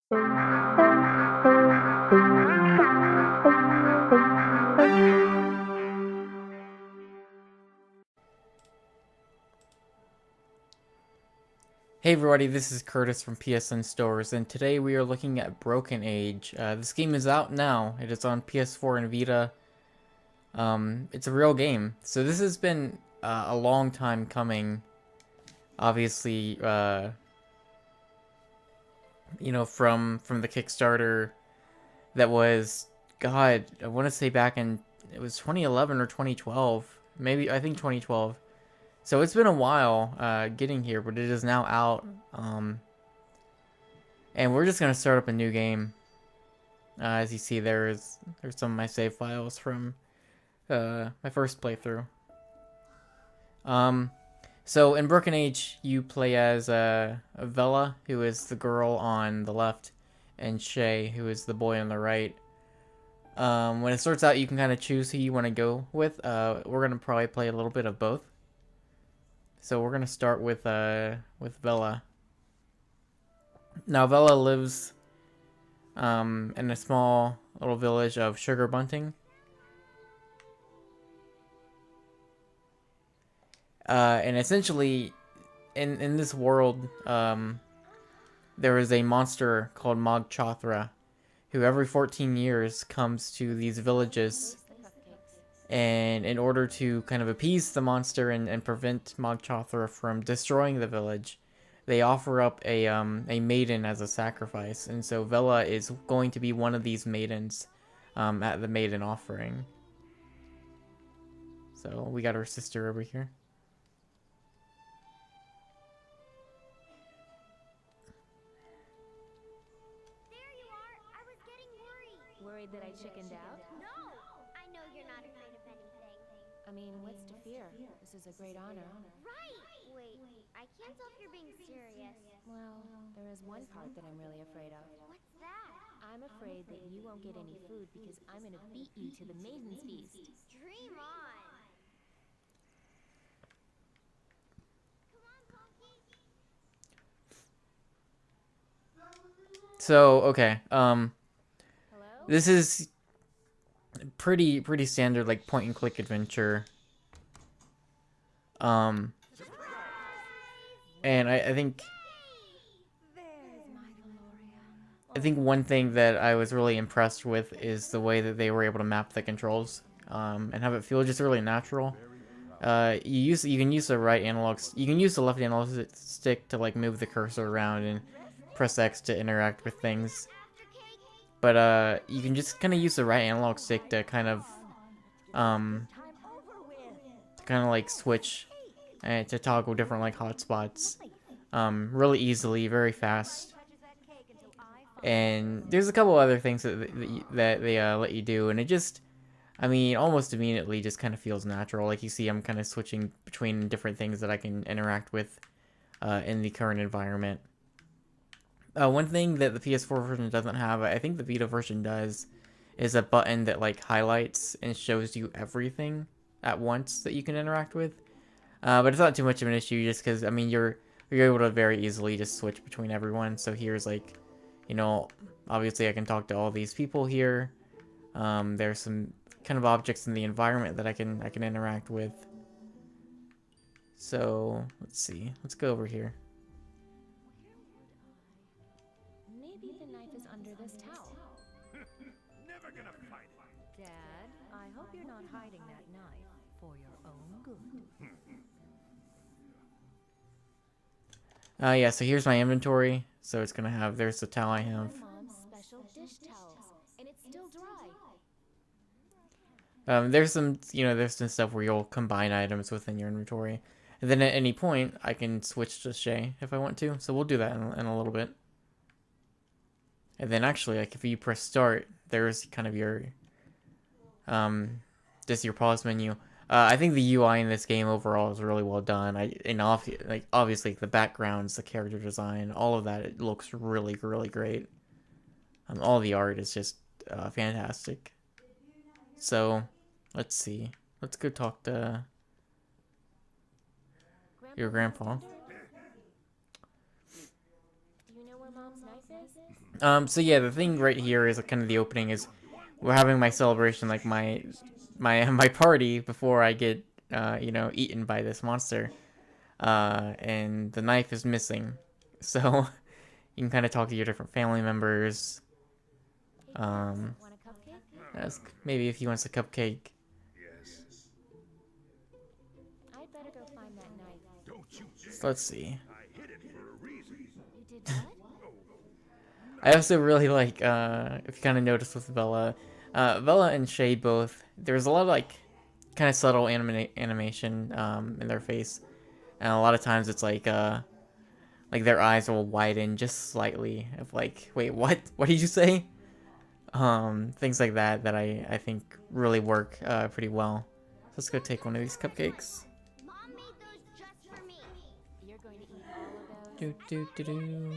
Hey everybody, this is Curtis from PSN Stores, and today we are looking at Broken Age. This game is out now. It is on PS4 and Vita. It's a real game. So this has been a long time coming. Obviously, from the Kickstarter that was, God, I want to say back in, it was 2011 or 2012. Maybe, I think 2012. So it's been a while getting here, but it is now out. And we're just gonna start up a new game. As you see, there's some of my save files from my first playthrough. So in Broken Age, you play as Vella, who is the girl on the left, and Shay, who is the boy on the right. When it starts out, you can kind of choose who you want to go with. We're gonna probably play a little bit of both. So we're gonna start with Vella. Now Vella lives in a small little village of sugar bunting. And essentially, in this world, there is a monster called Mog Chothra, who every 14 years comes to these villages. And in order to kind of appease the monster and prevent Mog Chothra from destroying the village, they offer up a maiden as a sacrifice. And so Vella is going to be one of these maidens at the maiden offering. So we got her sister over here. There you are! I was getting worried! Worried that I chickened out? No! I know you're not afraid of anything. I mean, what's to fear? This is a great honor. Right! Wait, I can't tell if you're being serious. Well, there is one part that I'm really afraid of. What's that? I'm afraid that you won't get any food because I'm gonna beat you to the Maiden's Feast. Dream on! Come on, Punky! So okay, Hello? this is pretty standard, like point and click adventure. And I think one thing that I was really impressed with is the way that they were able to map the controls and have it feel just really natural. You can use the right analog, you can use the left analog stick to like move the cursor around and press X to interact with things. But you can just kind of use the right analog stick to kind of like switch and to toggle different like hotspots really easily, very fast. And there's a couple other things that they let you do, and it just, I mean, almost immediately just kind of feels natural. Like you see, I'm kind of switching between different things that I can interact with in the current environment. One thing that the PS4 version doesn't have, I think the Vita version does, is a button that like highlights and shows you everything at once that you can interact with. But it's not too much of an issue, just because, I mean, you're able to very easily just switch between everyone. So here's like, you know, obviously I can talk to all these people here. There's some kind of objects in the environment that I can interact with. So let's see, let's go over here. Maybe the knife is under this towel. Never gonna find it. Dad, I hope you're not hiding that knife for your own good. Yeah, so here's my inventory. So it's gonna have, there's the towel I have. My mom's special dish towels, and it's still dry. There's some, there's some stuff where you'll combine items within your inventory. And then at any point, I can switch to Shay if I want to. So we'll do that in a little bit. And then actually, like, if you press start, there's kind of your, just your pause menu. I think the UI in this game overall is really well done. Obviously the backgrounds, the character design, all of that, it looks really great. All the art is just fantastic. So let's see. Let's go talk to your grandpa. Do you know where Mom's knife is? So yeah, the thing right here is kind of the opening is we're having my celebration, like my party before I get you know, eaten by this monster. And the knife is missing, so you can kind of talk to your different family members. Hey, Dad, Um, want a cupcake? ask maybe if he wants a cupcake. Yes. I'd better go find that knife. Don't you dare. So let's see. I hid it for a reason. You did what? I also really like, if you kind of notice with Bella, Bella and Shay both, there's a lot of like kind of subtle animation in their face, and a lot of times it's like their eyes will widen just slightly. Of like, wait, what? What did you say? Things like that that I think really work pretty well. Let's go take one of these cupcakes. Mom made those just for me. You're going to eat all of those? Do do do do.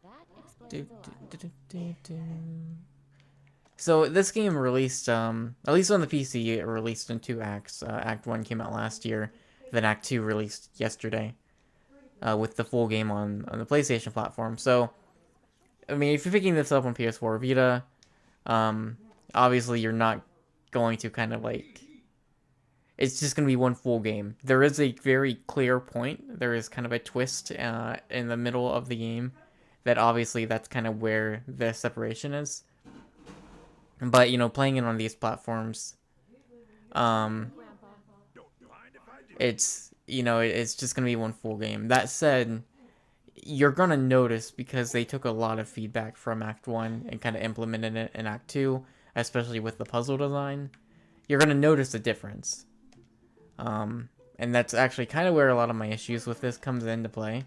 That Do, explains a lot. do, do, do, do. So this game released, at least on the PC, it released in 2 acts. Act 1 came out last year, then Act 2 released yesterday, with the full game on the PlayStation platform. So, I mean, if you're picking this up on PS4 Vita, obviously you're not going to kind of like, it's just going to be one full game. There is a very clear point. There is kind of a twist in the middle of the game that obviously that's kind of where the separation is. But, you know, playing it on these platforms, Grandpa, Don't mind if I do. it's, you know, it's just going to be one full game. That said, you're going to notice because they took a lot of feedback from Act 1 and kind of implemented it in Act 2, especially with the puzzle design. You're going to notice a difference. And that's actually kind of where a lot of my issues with this comes into play.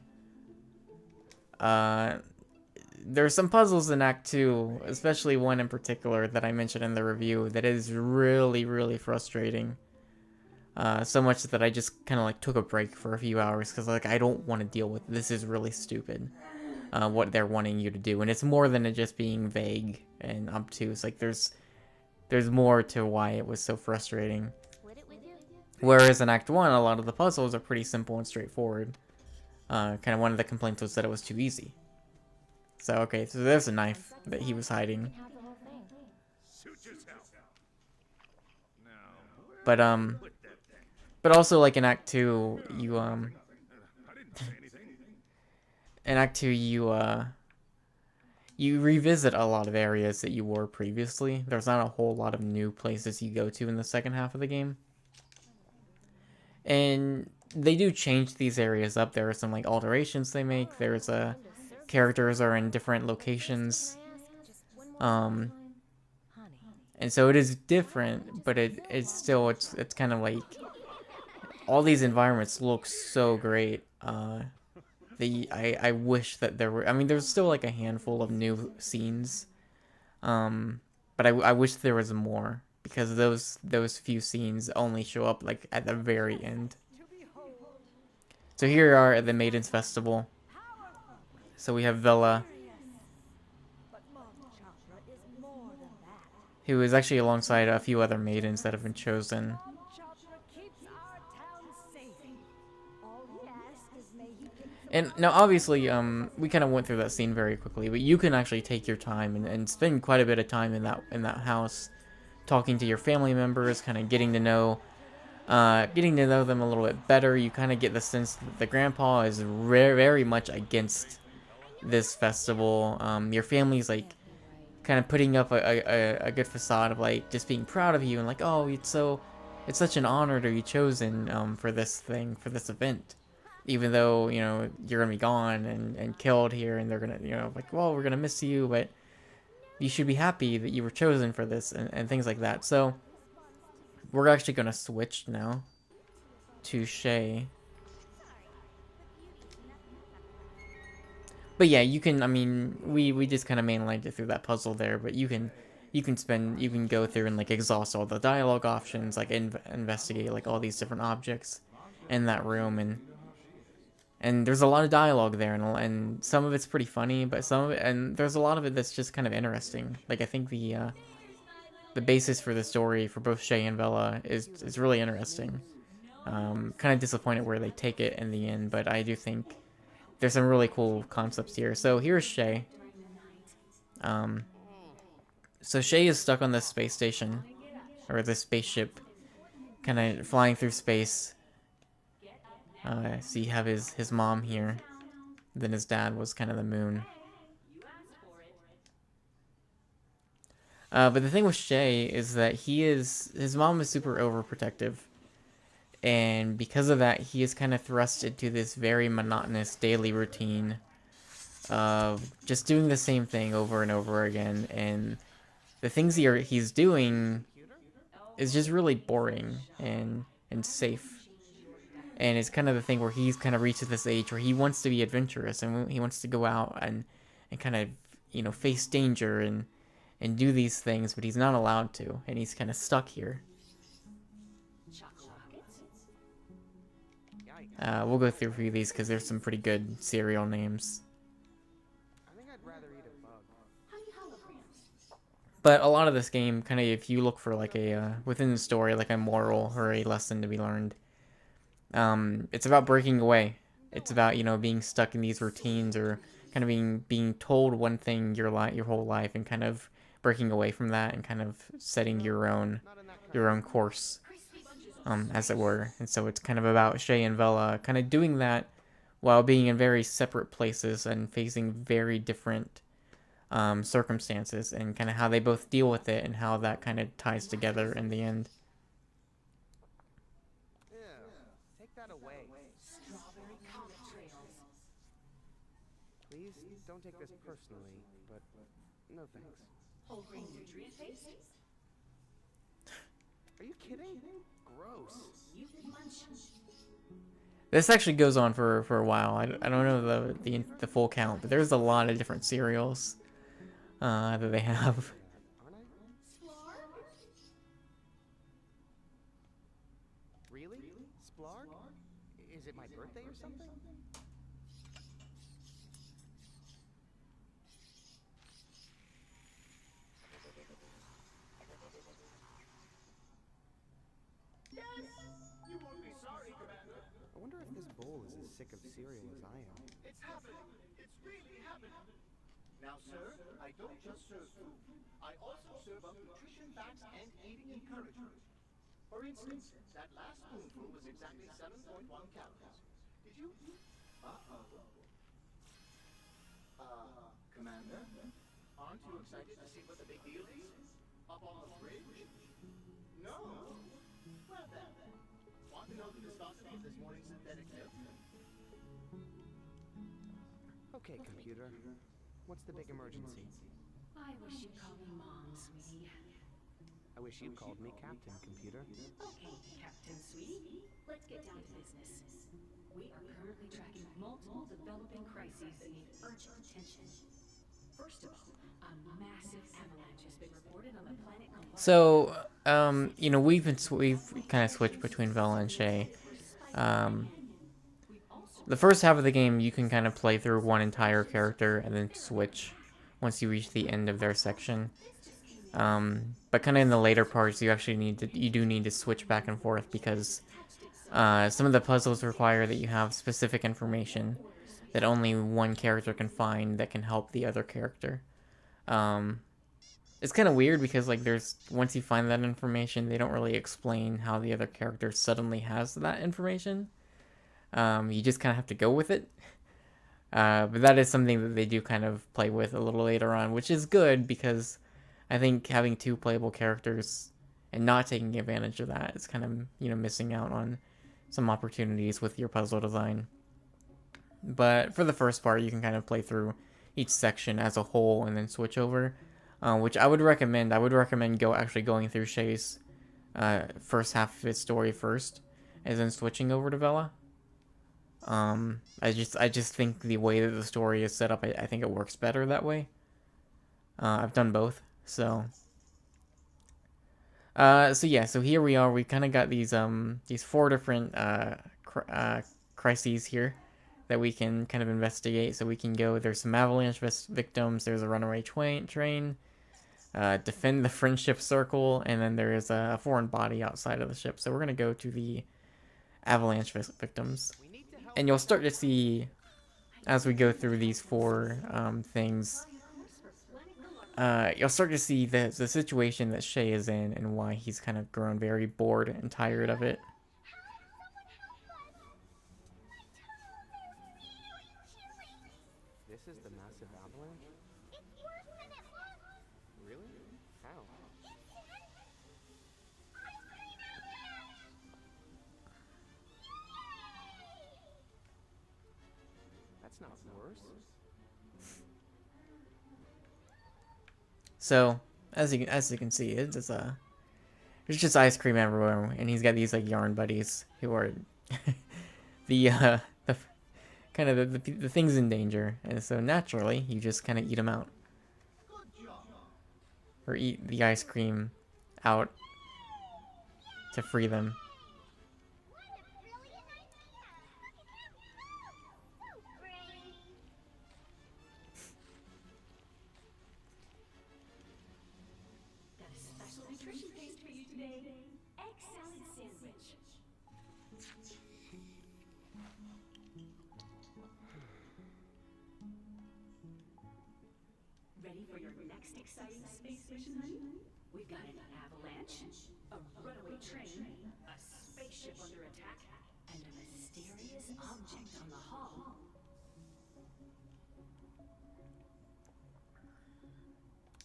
There's some puzzles in Act 2, especially one in particular that I mentioned in the review that is really, really frustrating. So much that I just kind of like took a break for a few hours because like I don't want to deal with this. Is really stupid. What they're wanting you to do, and it's more than it just being vague and obtuse. Like there's more to why it was so frustrating. split it with you? Whereas in Act 1, a lot of the puzzles are pretty simple and straightforward. Kind of one of the complaints was that it was too easy. So, okay, so there's a knife that he was hiding. You can have the whole thing. Suit yourself. Now, But, put that thing. but also, like, in Act 2, you, I didn't say anything. in Act 2, you revisit a lot of areas that you were previously. There's not a whole lot of new places you go to in the second half of the game. And they do change these areas up. There are some, like, alterations they make. There's characters are in different locations. Can I ask just one more time? Honey, And so it is different, but it's still, it's kind of like, all these environments look so great. I wish that there were, I mean, there's still like a handful of new scenes. But I wish there was more, because those few scenes only show up like at the very end. So here we are at the Maidens Festival. So we have Vella, who is actually alongside a few other maidens that have been chosen. And now, obviously, we kind of went through that scene very quickly, but you can actually take your time and spend quite a bit of time in that house, talking to your family members, kind of getting to know them a little bit better. You kind of get the sense that the grandpa is very much against this festival. Your family's like kind of putting up a good facade of like just being proud of you and like, oh, it's such an honor to be chosen for this event, even though, you know, you're gonna be gone and killed here, and they're gonna, you know, like, well, we're gonna miss you, but you should be happy that you were chosen for this, and things like that. So we're actually gonna switch now to Shay. But yeah, you can, I mean, we just kind of mainlined it through that puzzle there, but you can go through and like exhaust all the dialogue options, like investigate like all these different objects in that room, and there's a lot of dialogue there, and some of it's pretty funny, but some of it, and there's a lot of it that's just kind of interesting. Like I think the basis for the story for both Shay and Vella is really interesting. Kind of disappointed where they take it in the end, but I do think there's some really cool concepts here. So here's Shay. So Shay is stuck on this space station, or this spaceship, kind of flying through space. So you have his mom here. Then his dad was kind of the moon. But the thing with Shay is that his mom is super overprotective. And because of that, he is kind of thrust into this very monotonous daily routine of just doing the same thing over and over again. And the things he's doing is just really boring and safe. And it's kind of the thing where he's kind of reached this age where he wants to be adventurous and he wants to go out and kind of, you know, face danger and do these things, but he's not allowed to, and he's kind of stuck here. We'll go through a few of these because there's some pretty good cereal names. But a lot of this game, kind of, if you look for like a, within the story, like a moral or a lesson to be learned, it's about breaking away. It's about, you know, being stuck in these routines or kind of being told one thing your whole life and kind of breaking away from that and kind of setting your own course, as it were. And so it's kind of about Shay and Vella kind of doing that while being in very separate places and facing very different circumstances, and kind of how they both deal with it and how that kind of ties together in the end. Take that away. Strawberry comet trails. Please don't take this personally, but no thanks. Whole grain nutrient paste? Are you kidding? Gross. You munch. This actually goes on for a while. I don't know the full count, but there's a lot of different cereals that they have. Aren't I? Really? Splarg? Is it my birthday or something? You won't be sorry, Commander. I wonder if this bowl is as sick of cereal as I am. It's happening. It's really happening. Now, sir, I don't just serve food. I also serve up nutrition facts and eating encouragement. For instance, that last spoonful was exactly 7.1 calories. Did you? Commander, aren't you excited to see what the big deal is? Up on the fridge? No? Well then, want to know the viscosity of this morning's synthetic milk? Okay, computer. What's the big emergency? I wish you'd call me Mom, sweetie. I wish you called me Captain, computer. Okay, Captain Sweetie, let's get down to business. We are currently tracking multiple developing crises that need urgent attention. First of all, a massive avalanche has been reported on the planet. So, you know, we've kind of switched between Vella and Shay. The first half of the game, you can kind of play through one entire character and then switch once you reach the end of their section. But kind of in the later parts, you do need to switch back and forth because some of the puzzles require that you have specific information that only one character can find that can help the other character. It's kind of weird because like once you find that information, they don't really explain how the other character suddenly has that information. You just kind of have to go with it. But that is something that they do kind of play with a little later on, which is good because I think having two playable characters and not taking advantage of that is kind of, you know, missing out on some opportunities with your puzzle design. But for the first part, you can kind of play through each section as a whole and then switch over, which I would recommend. I would recommend going through Shay's first half of his story first, and then switching over to Vella. I just think the way that the story is set up, I think it works better that way. I've done both, so here we are. We kind of got these 4 different crises here that we can kind of investigate. So we can go. There's some avalanche victims. There's a runaway train. Defend the friendship circle, and then there is a foreign body outside of the ship. So we're gonna go to the avalanche victims. And you'll start to see as we go through these four things, you'll start to see the situation that Shay is in and why he's kind of grown very bored and tired of it. This is the massive avalanche? It's worse than it looks. Really? How? That's not worse. So as you can see, it's just there's just ice cream everywhere, and he's got these like yarn buddies who are the kind of the things in danger, and so naturally you just kind of eat them out, or eat the ice cream out to free them. What a brilliant idea! So great. Got a special nutrition taste for you today. Egg salad sandwich. Ready for your next exciting space mission, honey? We've got an avalanche, a runaway train, a spaceship under attack, and a mysterious object on the hull.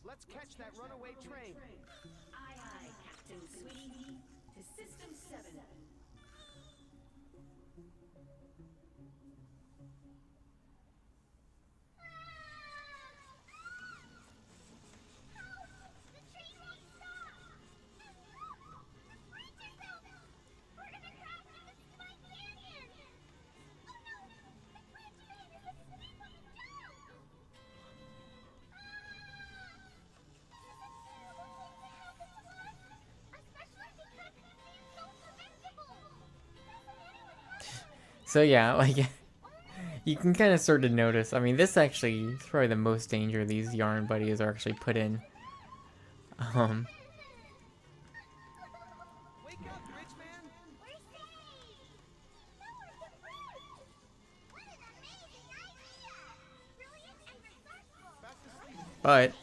Let's catch that runaway train. Aye, aye, Captain Sweetie. To System 7. The train won't stop. Brace yourself. We're gonna crash into the Spine Canyon. Oh no! The Grand Train is a snake on the down. So yeah, like you can kind of sort of notice. I mean, this actually is probably the most danger these yarn buddies are actually put in. Wake up, rich man! We're safe! Nowhere to bridge! What an amazing idea! Brilliant and resourceful! But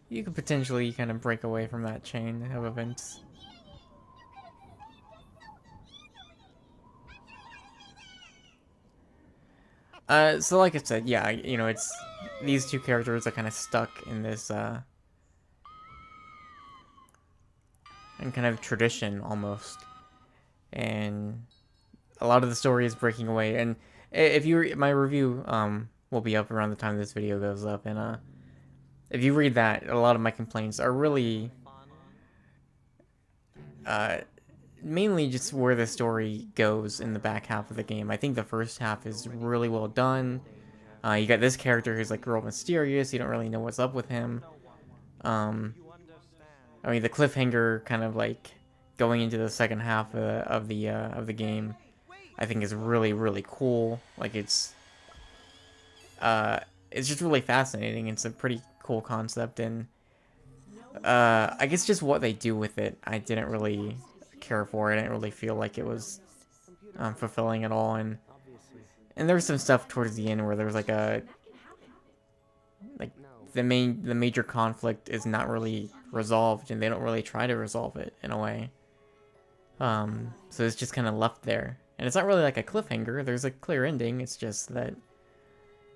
you could potentially kind of break away from that chain of events. So like I said, yeah, you know, it's these two characters are kind of stuck in this and kind of tradition almost, and a lot of the story is breaking away. And if you my review will be up around the time this video goes up, and if you read that, a lot of my complaints are really mainly just where the story goes in the back half of the game. I think the first half is really well done. You got this character who's like real mysterious. You don't really know what's up with him. I mean, the cliffhanger kind of like going into the second half of the game, I think is really cool. Like it's just really fascinating. It's a pretty cool concept, and I guess just what they do with it, I didn't really care for. I didn't really feel like it was fulfilling at all, and there's some stuff towards the end where there's like the major conflict is not really resolved, and they don't really try to resolve it in a way. So it's just kind of left there, and it's not really like a cliffhanger. There's a clear ending. It's just that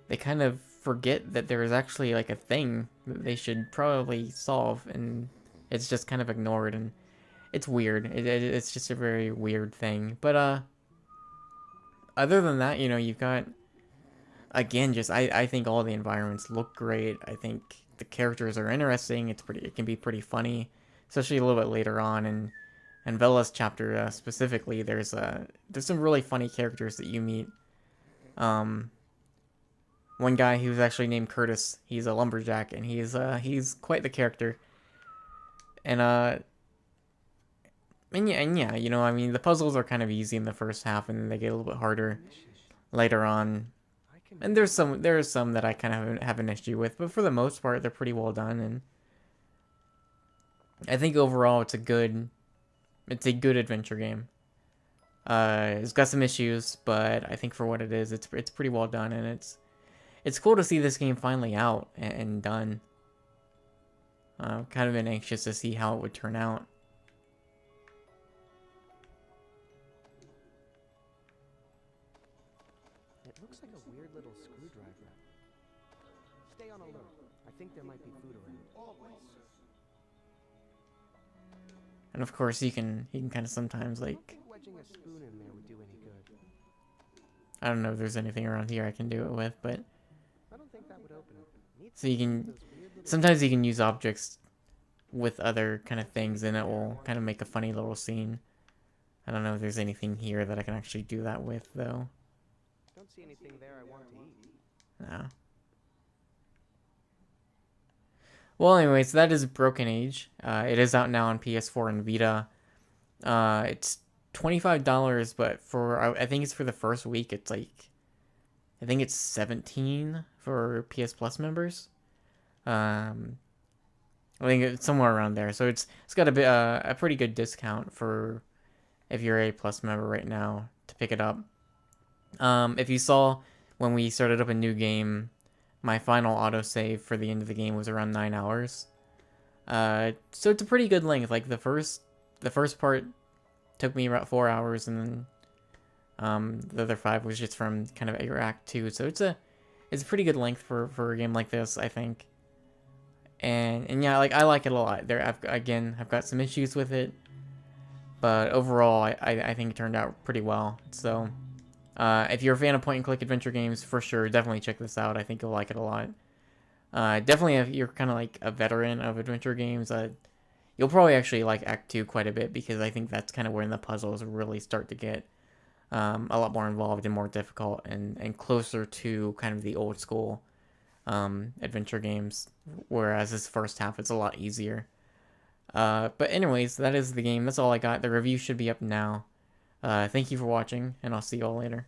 they kind of forget that there is actually like a thing that they should probably solve, and it's just kind of ignored, and it's weird. It's just a very weird thing. But other than that, you know, you've got, again, just I think all the environments look great. I think the characters are interesting. It can be pretty funny, especially a little bit later on. And Vella's chapter specifically, there's some really funny characters that you meet. One guy who's actually named Curtis. He's a lumberjack, and he's quite the character. And yeah, you know, I mean, the puzzles are kind of easy in the first half, and then they get a little bit harder later on. And there are some that I kind of have an issue with, but for the most part, they're pretty well done, and I think overall it's a good adventure game. It's got some issues, but I think for what it is, it's pretty well done, and it's cool to see this game finally out and done. Kind of been anxious to see how it would turn out. It looks like a weird little screwdriver. Stay on alert. I think there might be food around. Always, sir. And of course, you can kind of sometimes, I don't like, think wedging a spoon in there would do any good. I don't know if there's anything around here I can do it with, but I don't think that would open it. Needs so you can those weird little sometimes you can use objects with other kind of things, and it will kind of make a funny little scene. I don't know if there's anything here that I can actually do that with, though. Don't see anything there I want to eat. No. Well, anyways, that is Broken Age. It is out now on PS4 and Vita. It's $25, but for I think it's for the first week. It's like, I think it's $17 for PS Plus members. I think it's somewhere around there. So it's got a pretty good discount for if you're a Plus member right now to pick it up. If you saw when we started up a new game, my final autosave for the end of the game was around 9 hours. So it's a pretty good length. Like the first part took me about 4 hours, and then the other 5 was just from kind of Act 2. So it's a pretty good length for a game like this, I think. And yeah, like I like it a lot. I've got some issues with it, but overall I think it turned out pretty well. So if you're a fan of point-and-click adventure games, for sure, definitely check this out. I think you'll like it a lot. Definitely, if you're kind of like a veteran of adventure games, you'll probably actually like Act 2 quite a bit, because I think that's kind of when the puzzles really start to get a lot more involved and more difficult, and closer to kind of the old school adventure games, whereas this first half it's a lot easier. But anyways, that is the game. That's all I got. The review should be up now. Thank you for watching, and I'll see you all later.